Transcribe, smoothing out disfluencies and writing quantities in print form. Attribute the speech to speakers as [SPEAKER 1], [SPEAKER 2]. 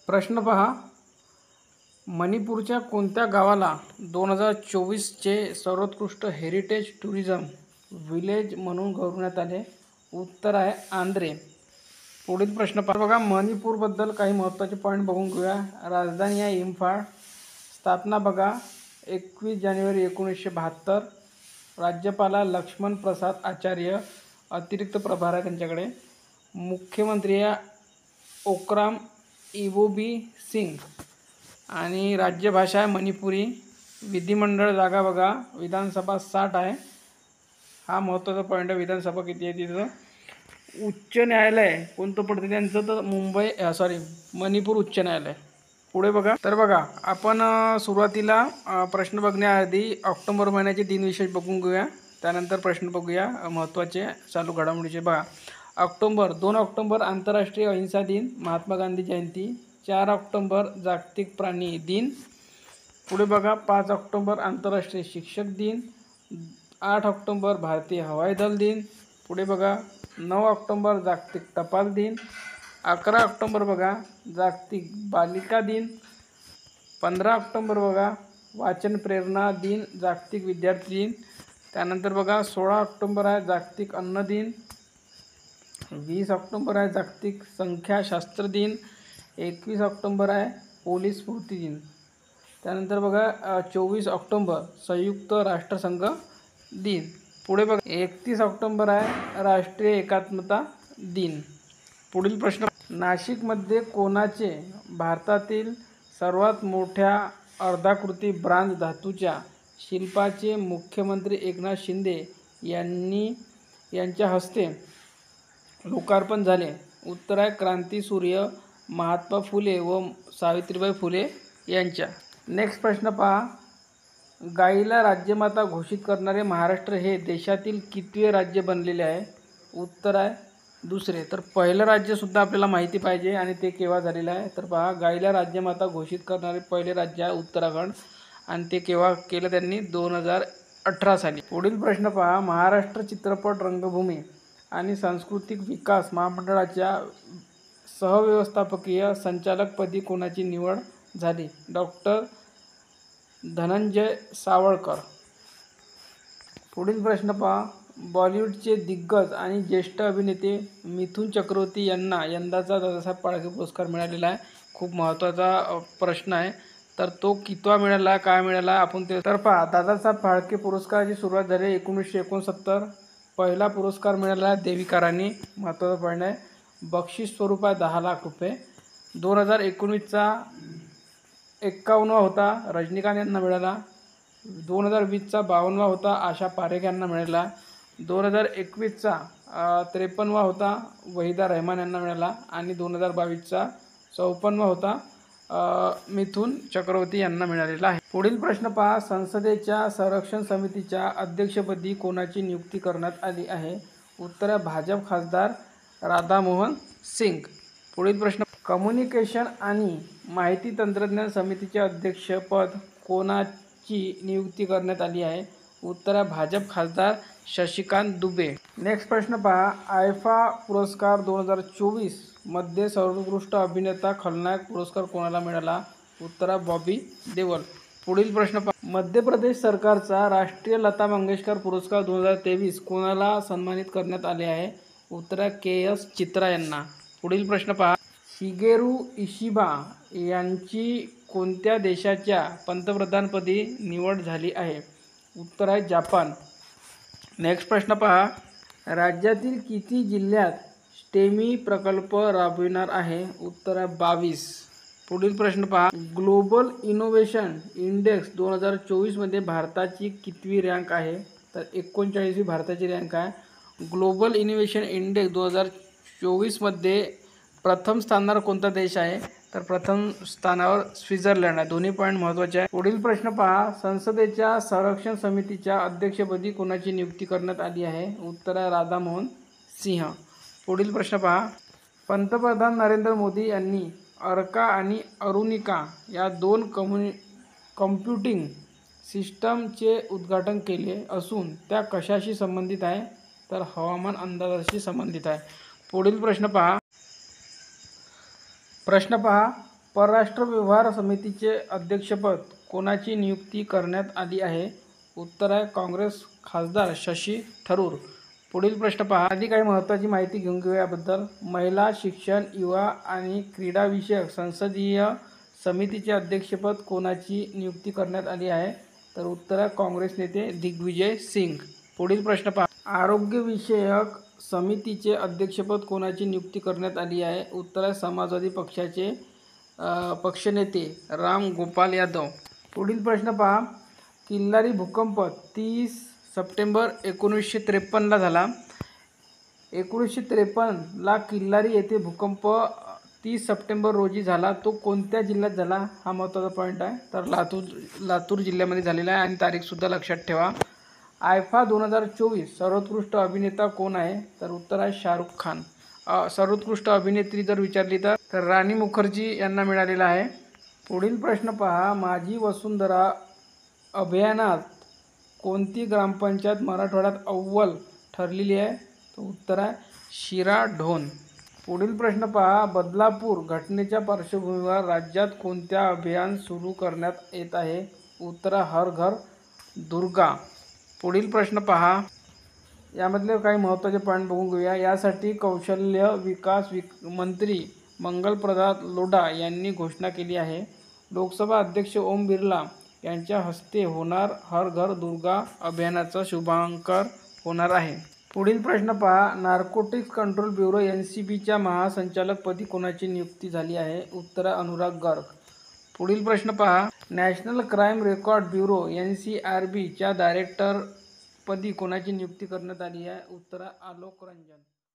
[SPEAKER 1] प्रश्न पहा, मणिपूरच्या कोणत्या गावाला 2024चे सर्वोत्कृष्ट हेरिटेज टुरिझम विलेज म्हणून गौरवण्यात आले? उत्तर आहे आंध्रे. पुढील प्रश्न पहा बघा, मणिपूरबद्दल काही महत्त्वाचे पॉईंट बघून घेऊया. राजधानी आहे इम्फाळ. स्थापना बघा 21 जानेवारी 1972. राज्यपाल लक्ष्मण प्रसाद आचार्य, अतिरिक्त प्रभार आहे त्यांच्याकडे. मुख्यमंत्री आहे ओक्राम इबोबी सिंग आणि राज्यभाषा आहे मणिपुरी. विधिमंडळ जागा बघा, विधानसभा 60 आहे. हा महत्त्वाचा पॉईंट आहे. विधानसभा किती आहे तिथं. उच्च न्यायालय कोणतं पडते त्यांचं, तर मणिपूर उच्च न्यायालय. पुढे बघा, तर बघा आपण सुरुवातीला प्रश्न बघण्याआधी ऑक्टोबर महिन्याचे दिनविशेष बघून घेऊया. त्यानंतर प्रश्न बघूया महत्त्वाचे चालू घडामोडीचे. बघा 2 ऑक्टोबर आंतरराष्ट्रीय अहिंसा दिन, महात्मा गांधी जयंती. 4 ऑक्टोबर जागतिक प्राणी दिन. पुढे बघा 5 ऑक्टोबर आंतरराष्ट्रीय शिक्षक दिन. 8 ऑक्टोबर भारतीय हवाई दल दिन. पुढे बघा 9 ऑक्टोबर जागतिक टपाल दिन. 11 ऑक्टोबर बघा जागतिक बालिका दिन. 15 ऑक्टोबर बघा वाचन प्रेरणा दिन, जागतिक विद्यार्थी दिन. त्यानंतर बघा 16 ऑक्टोबर आहे जागतिक अन्न दिन. 20 ऑक्टोबर आहे जागतिक संख्याशास्त्र दिन. 21 ऑक्टोबर आहे पोलीस स्मृती दिन. त्यानंतर बघा 24 ऑक्टोबर संयुक्त राष्ट्रसंघ दिन. पुढे बघा 31 ऑक्टोबर आहे राष्ट्रीय एकात्मता दिन. पुढील प्रश्न, नाशिकमध्ये कोणाचे भारतातील सर्वात मोठ्या अर्धाकृती ब्रांज धातूच्या शिल्पाचे मुख्यमंत्री एकनाथ शिंदे यांच्या हस्ते लोकार्पण झाले? उत्तर आहे क्रांतीसूर्य महात्मा फुले व सावित्रीबाई फुले यांच्या. नेक्स्ट प्रश्न पहा, गाईला राज्यमाता घोषित करणारे महाराष्ट्र हे देशातील कितवे राज्य बनलेले आहे? उत्तर आहे दुसरे. तर पहिलं राज्यसुद्धा आपल्याला माहिती पाहिजे आणि ते केव्हा झालेलं आहे. तर पहा, गाईला राज्यमाता घोषित करणारे पहिले राज्य आहे उत्तराखंड आणि ते केव्हा केलं त्यांनी? 2018 साली. पुढील प्रश्न पहा, महाराष्ट्र चित्रपट रंगभूमी आणि सांस्कृतिक विकास महामंडळाच्या सहव्यवस्थापकीय संचालकपदी कोणाची निवड झाली? डॉक्टर धनंजय सावळकर. पुढील प्रश्न पहा, बॉलिवूडचे दिग्गज आणि ज्येष्ठ अभिनेते मिथुन चक्रवर्ती यांना यंदाचा दादासाहेब फाळके पुरस्कार मिळालेला आहे. खूप महत्त्वाचा प्रश्न आहे. तर तो कितवा मिळाला, काय मिळाला आपण ते. तर पहा, दादासाहेब फाळके पुरस्काराची सुरुवात झाली 1969. पहिला पुरस्कार मिळाला आहे देविका राणी. महत्त्वाचा पॉईंट आहे. बक्षीस स्वरूप आहे 10 लाख रुपये. 2019चा 51वा होता रजनीकांत यांना मिळाला. 2020चा 52वा होता आशा पारेख यांना मिळाला. 2021चा 53वा होता वहिदा रहमान यांना मिळाला आणि 2022चा 54वा होता मिथुन चक्रवर्ती यांना मिळालेला आहे. पुढील प्रश्न पहा, संसदेच्या संरक्षण समितीच्या अध्यक्षपदी कोणाची नियुक्ती करण्यात आली आहे? उत्तर आहे भाजप खासदार राधामोहन सिंग. पुढील प्रश्न, कम्युनिकेशन आणि माहिती तंत्रज्ञान समितीचे अध्यक्षपद कोणाची नियुक्ती करण्यात आली आहे? उत्तर आहे भाजप खासदार शशिकांत दुबे. नेक्स्ट प्रश्न पहा, आयफा पुरस्कार 2024 मध्ये सर्वोत्कृष्ट अभिनेता खलनायक पुरस्कार कोणाला मिळाला? उत्तर आहे बॉबी देओल. पुढील प्रश्न पहा, मध्य प्रदेश सरकारचा राष्ट्रीय लता मंगेशकर पुरस्कार 2023 कोणाला सन्मानित करण्यात आले आहे? उत्तर आहे KS चित्रा यांना. पुढील प्रश्न पहा, शिगेरू इशिबा यांची कोणत्या देशाच्या पंतप्रधानपदी निवड झाली आहे? उत्तर आहे जापान. नेक्स्ट प्रश्न पहा, राज्यातील किती जिल्ह्यात स्टेमी प्रकल्प राबविणार आहे? उत्तर आहे 22. पुढील प्रश्न पहा, ग्लोबल इनोव्हेशन इंडेक्स 2024 मध्ये भारताची कितवी रँक आहे? तर 39वी भारताची रँक आहे. ग्लोबल इनोव्हेशन इंडेक्स 2024 मध्ये प्रथम स्थानावर कोणता देश आहे? तर प्रथम स्थानावर स्वित्झर्लंड आहे. दोन्ही पॉईंट महत्त्वाचे आहे. पुढील प्रश्न पहा, संसदेच्या संरक्षण समितीच्या अध्यक्षपदी कोणाची नियुक्ती करण्यात आली आहे? उत्तर आहे राधामोहन सिंह. पुढील प्रश्न पहा, पंतप्रधान नरेंद्र मोदी यांनी अर्का आणि अरुणिका या 2 कम्प्युटिंग सिस्टमचे उद्घाटन केले असून त्या कशाशी संबंधित आहे? तर हवामान अंदाजाशी संबंधित आहे. पुढील प्रश्न पहा, परराष्ट्र व्यवहार समितीचे अध्यक्षपद कोणाची नियुक्ती करण्यात आली आहे? उत्तर आहे काँग्रेस खासदार शशी थरूर. पुढील प्रश्न पहा. आधी काही महत्त्वाची माहिती घेऊन घेऊया याबद्दल. महिला, शिक्षण, युवा आणि क्रीडा विषयक संसदीय समितीचे अध्यक्षपद कोणाची नियुक्ती करण्यात आली आहे? तर उत्तर आहे काँग्रेस नेते दिग्विजय सिंग. पुढील प्रश्न पहा. आरोग्य विषयक समितीचे अध्यक्षपद कोणाची नियुक्ती करण्यात आली आहे? उत्तर आहे समाजवादी पक्षाचे पक्षनेते राम गोपाल यादव. पुढील प्रश्न पहा. किल्लारी भूकंप 30 सप्टेंबर 1953ला झाला. 1953ला किल्लारी येथे भूकंप 30 सप्टेंबर रोजी झाला. तो कोणत्या जिल्ह्यात झाला? हा महत्त्वाचा पॉईंट आहे. तर लातूर जिल्ह्यामध्ये झालेला आहे आणि तारीखसुद्धा लक्षात ठेवा. आयफा 2024 सर्वोत्कृष्ट अभिनेता कोण आहे? तर उत्तर आहे शाहरुख खान. सर्वोत्कृष्ट अभिनेत्री जर विचारली तर राणी मुखर्जी यांना मिळालेला आहे. पुढील प्रश्न पहा. माझी वसुंधरा अभियानात कोणती ग्रामपंचायत मराठवाड्यात अव्वल ठरलेली आहे? तर उत्तर आहे शिराढोण. पुढील प्रश्न पहा. बदलापूर घटनेच्या पार्श्वभूमीवर राज्यात कोणत्या अभियान सुरू करण्यात येत आहे? उत्तर हर घर दुर्गा. पुढील प्रश्न पहा. यामधले काही महत्त्वाचे पॉईंट बघून घेऊया. यासाठी कौशल्य विकास मंत्री मंगलप्रसाद लोढा यांनी घोषणा केली आहे. लोकसभा अध्यक्ष ओम बिर्ला यांच्या हस्ते होणार हर घर दुर्गा अभियानाचा शुभारंभ होणार आहे. पुढील प्रश्न पहा. नार्कोटिक्स कंट्रोल ब्युरो NCBच्या महासंचालकपदी कोणाची नियुक्ती झाली आहे? उत्तर अनुराग गर्ग. पुढील प्रश्न पहा. नॅशनल क्राईम रेकॉर्ड ब्युरो NCRBच्या डायरेक्टरपदी कोणाची नियुक्ती करण्यात आली आहे? उत्तर आलोक रंजन.